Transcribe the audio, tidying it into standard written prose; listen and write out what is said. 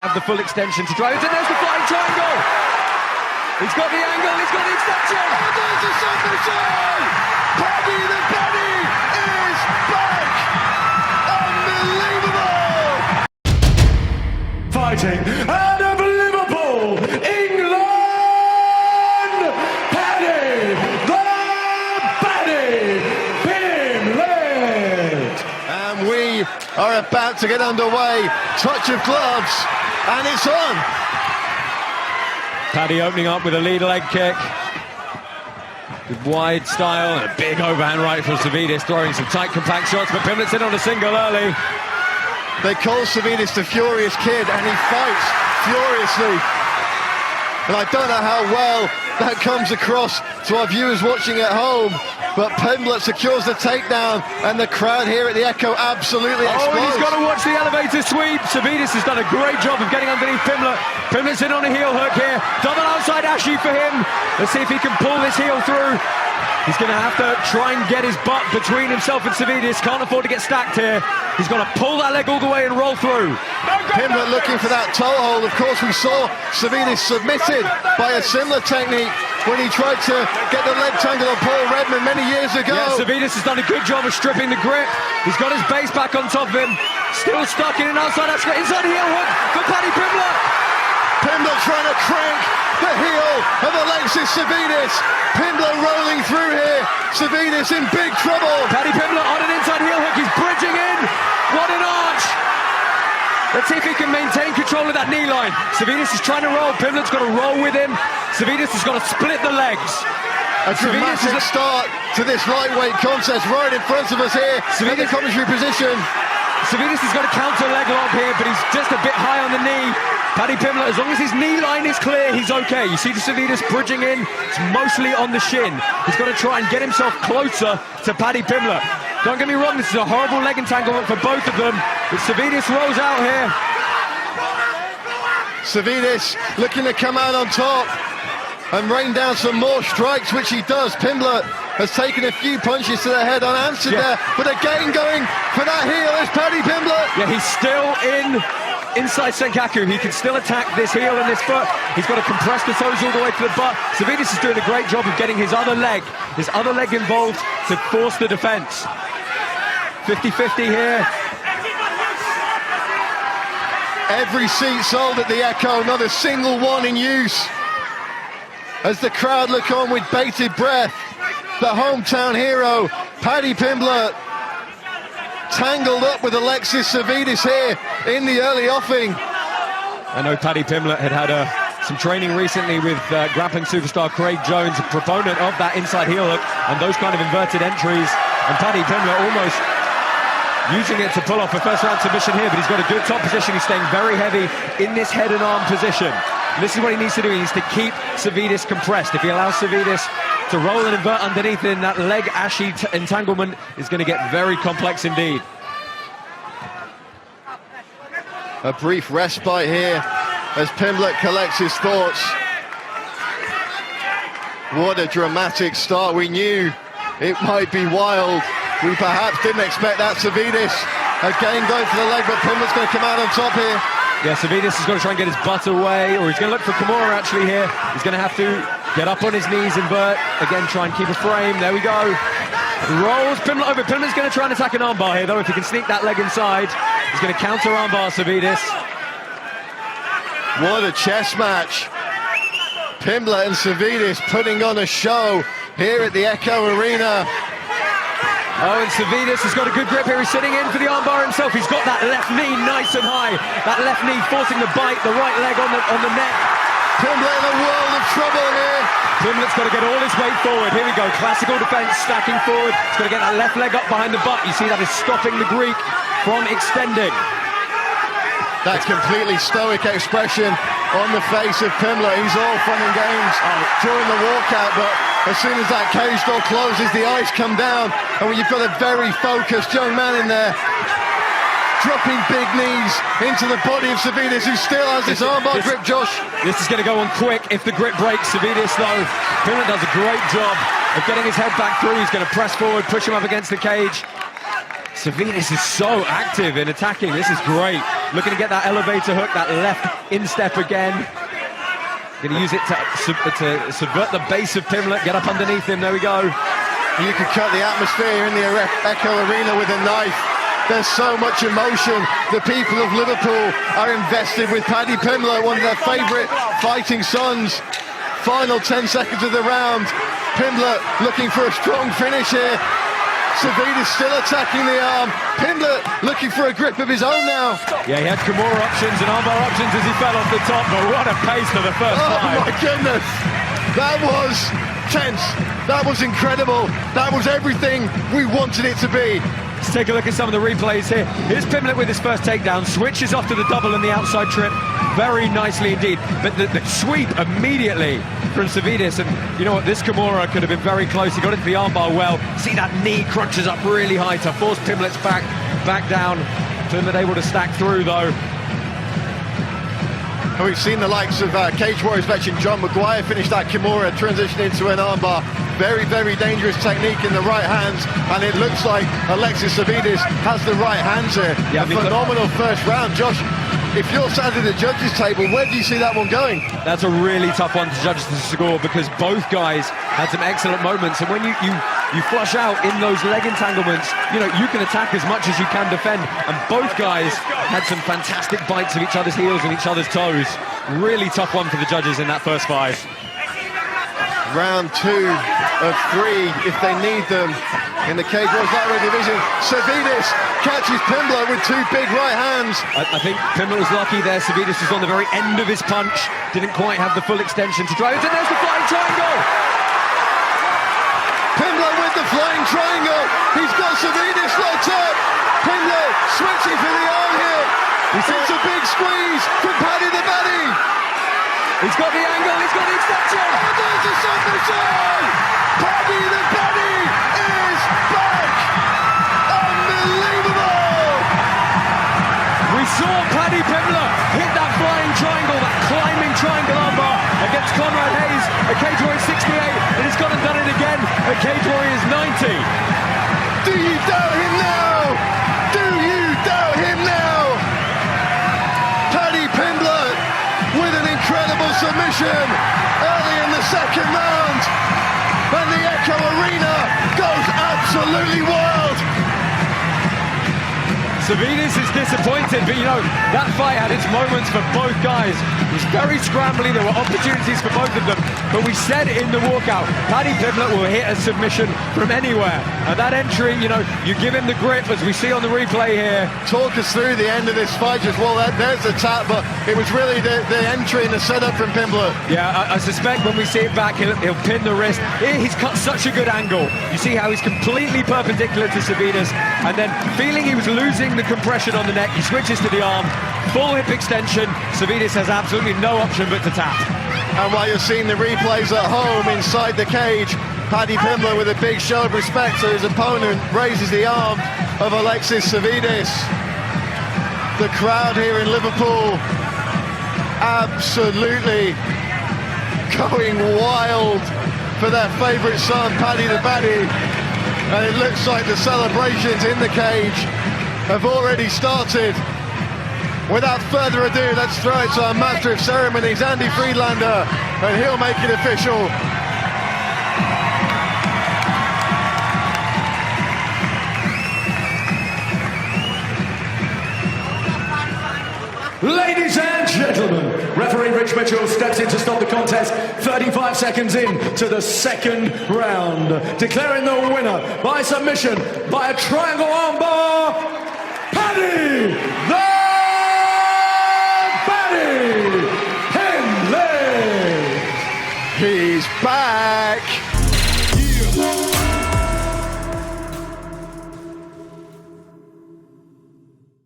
Have the full extension to drive it, and there's the flying triangle. He's got the angle, he's got the extension. And there's the submission! Paddy the Penny is back! Unbelievable! Fighting out of Liverpool, England, Paddy the Penny Pimblett. And we are about to get underway. Touch of gloves, and it's on. Paddy opening up with a lead leg kick. With wide style and a big overhand right from Savidis, throwing some tight compact shots, but Pimblett's in on a single early. They call Savidis the Furious Kid, and he fights furiously. And I don't know how well that comes across to our viewers watching at home, but Pimblett secures the takedown, and the crowd here at the Echo absolutely explodes. Oh, and he's got to watch the elevator sweep. Savidis has done a great job of getting underneath Pimblett. Pimblett's in on a heel hook here. Double outside Ashi for him. Let's see if he can pull this heel through. He's going to have to try and get his butt between himself and Savidis. Can't afford to get stacked here. He's got to pull that leg all the way and roll through. Pimblett looking for that toe hold. Of course, we saw Savidis submitted by a similar technique when he tried to get the leg tangle on Paul Redman many years ago. Yeah, Savidis has done a good job of stripping the grip. He's got his base back on top of him. Still stuck in an outside inside heel hook for Paddy Pimblett. Pimblett trying to crank the heel of Alexis Savidis. Pimblett rolling through here. Savidis in big trouble. Paddy Pimblett on an inside heel hook. He's bridging in. What an arch. Let's see if he can maintain control of that knee line. Savidis is trying to roll. Pimblett's got to roll with him. Savidis has got to split the legs. A dramatic start to this lightweight contest right in front of us here in the commentary position. Savidis has got a counter leg lock here, but he's just a bit high on the knee. Paddy Pimblett, as long as his knee line is clear, he's okay. You see the Savidis bridging in. It's mostly on the shin. He's got to try and get himself closer to Paddy Pimblett. Don't get me wrong, this is a horrible leg entanglement for both of them. But Savidis rolls out here. Savidis looking to come out on top and rain down some more strikes, which he does. Pimblett has taken a few punches to the head unanswered there, but again going for that heel is Paddy Pimblett. Yeah, he's still inside Senkaku. He can still attack this heel and this foot. He's got to compress the toes all the way to the butt. Savidis is doing a great job of getting his other leg involved to force the defense. 50-50 here. Every seat sold at the Echo, not a single one in use. As the crowd look on with bated breath, the hometown hero, Paddy Pimblett, tangled up with Alexis Savidis here in the early offing. I know Paddy Pimblett had some training recently with grappling superstar Craig Jones, a proponent of that inside heel hook and those kind of inverted entries. And Paddy Pimblett almost using it to pull off a first-round submission here, but he's got a good top position. He's staying very heavy in this head and arm position. And this is what he needs to do. He needs to keep Savidis compressed. If he allows Savidis to roll and invert underneath, then that leg Ashi entanglement is going to get very complex indeed. A brief respite here as Pimblett collects his thoughts. What a dramatic start. We knew it might be wild. We perhaps didn't expect that. Savidis again going for the leg, but Pimblett's going to come out on top here. Yeah, Savidis has got to try and get his butt away, or he's going to look for Kimura actually here. He's going to have to get up on his knees, invert, again try and keep a frame. There we go. Rolls Pimblett over. Pimblett's going to try and attack an armbar here though. If he can sneak that leg inside, he's going to counter armbar Savidis. What a chess match. Pimblett and Savidis putting on a show here at the Echo Arena. Oh, and Savidis has got a good grip here. He's sitting in for the armbar himself. He's got that left knee nice and high. That left knee forcing the bite, the right leg on the neck. Pimblett in a world of trouble here. Pimblett's got to get all his weight forward. Here we go, classical defense, stacking forward. He's got to get that left leg up behind the butt. You see that is stopping the Greek from extending. That completely stoic expression on the face of Pimblett. He's all fun and games during the walkout, but as soon as that cage door closes, the eyes come down, and when you've got a very focused young man in there, dropping big knees into the body of Savidis, who still has his armbar grip, Josh. This is going to go on quick if the grip breaks. Savidis, though, Pimblett does a great job of getting his head back through. He's going to press forward, push him up against the cage. Savidis is so active in attacking. This is great. looking to get that elevator hook, that left instep again. Going to use it to subvert the base of Pimblett, get up underneath him, there we go. You could cut the atmosphere in the Echo Arena with a knife. There's so much emotion. The people of Liverpool are invested with Paddy Pimblett, one of their favourite fighting sons. Final 10 seconds of the round. Pimblett looking for a strong finish here. Savidis still attacking the arm. Pimblett looking for a grip of his own now. Yeah, he had Kimura options and armbar options as he fell off the top, but what a pace for the first five. Oh my goodness. That was tense. That was incredible. That was everything we wanted it to be. Let's take a look at some of the replays here. Here's Pimblett with his first takedown, switches off to the double and the outside trip. Very nicely indeed. But the sweep immediately from Savidis, and you know what, this Kimura could have been very close. He got into the armbar well. See that knee crunches up really high to force Pimblett's back down. Pimblett able to stack through though. And we've seen the likes of Cage Warriors veteran John Maguire finish that Kimura, transition into an armbar. Very, very dangerous technique in the right hands, and it looks like Alexis Savidis has the right hands here. Yeah, a phenomenal first round. Josh, if you're sat at the judges' table, where do you see that one going? That's a really tough one to judge the score, because both guys had some excellent moments, and when you flush out in those leg entanglements, you know, you can attack as much as you can defend, and both guys had some fantastic bites of each other's heels and each other's toes. Really tough one for the judges in that first five. Round 2 of 3, if they need them, in the Cage Warriors lightweight division. Savidis catches Pimblett with two big right hands. I think Pimblett was lucky there. Savidis was on the very end of his punch, didn't quite have the full extension to drive it, and there's the flying triangle! Pimblett with the flying triangle. He's got Savidis locked up. Pimblett switching for the arm here. It's a big squeeze from Paddy the Baddy. He's got the angle, he's got the extension! And there's a submission! Paddy the Baddy is back! Unbelievable! We saw Paddy Pimblett hit that flying triangle, that climbing triangle armbar against Conrad Hayes at Cage Warriors 68, and he's gone and done it again at Cage Warriors 90. Do you doubt him now? Do you doubt him now? Paddy Pimblett with an incredible submission early in the second round, and the Echo Arena goes absolutely wild. Savidis is disappointed, but you know, that fight had its moments for both guys. It was very scrambly, there were opportunities for both of them, but we said in the walkout, Paddy Pimblett will hit a submission from anywhere. And that entry, you know, you give him the grip, as we see on the replay here. Talk us through the end of this fight as well. There's the tap, but it was really the entry and the setup from Pimblett. Yeah, I suspect when we see it back, he'll pin the wrist. He's cut such a good angle. You see how he's completely perpendicular to Savidis, and then feeling he was losing the compression on the neck, he switches to the arm, full hip extension. Savidis has absolutely no option but to tap. And while you're seeing the replays at home inside the cage, Paddy Pimblett with a big show of respect to his opponent raises the arm of Alexis Savidis. The crowd here in Liverpool absolutely going wild for their favourite son, Paddy the Baddy. And it looks like the celebrations in the cage have already started. Without further ado, let's throw it to our master of ceremonies, Andy Friedlander, and he'll make it official. Ladies and gentlemen, referee Rich Mitchell steps in to stop the contest 35 seconds in to the second round, declaring the winner by submission by a triangle armbar, Paddy the Baddy Pimblett. He's back. Yeah.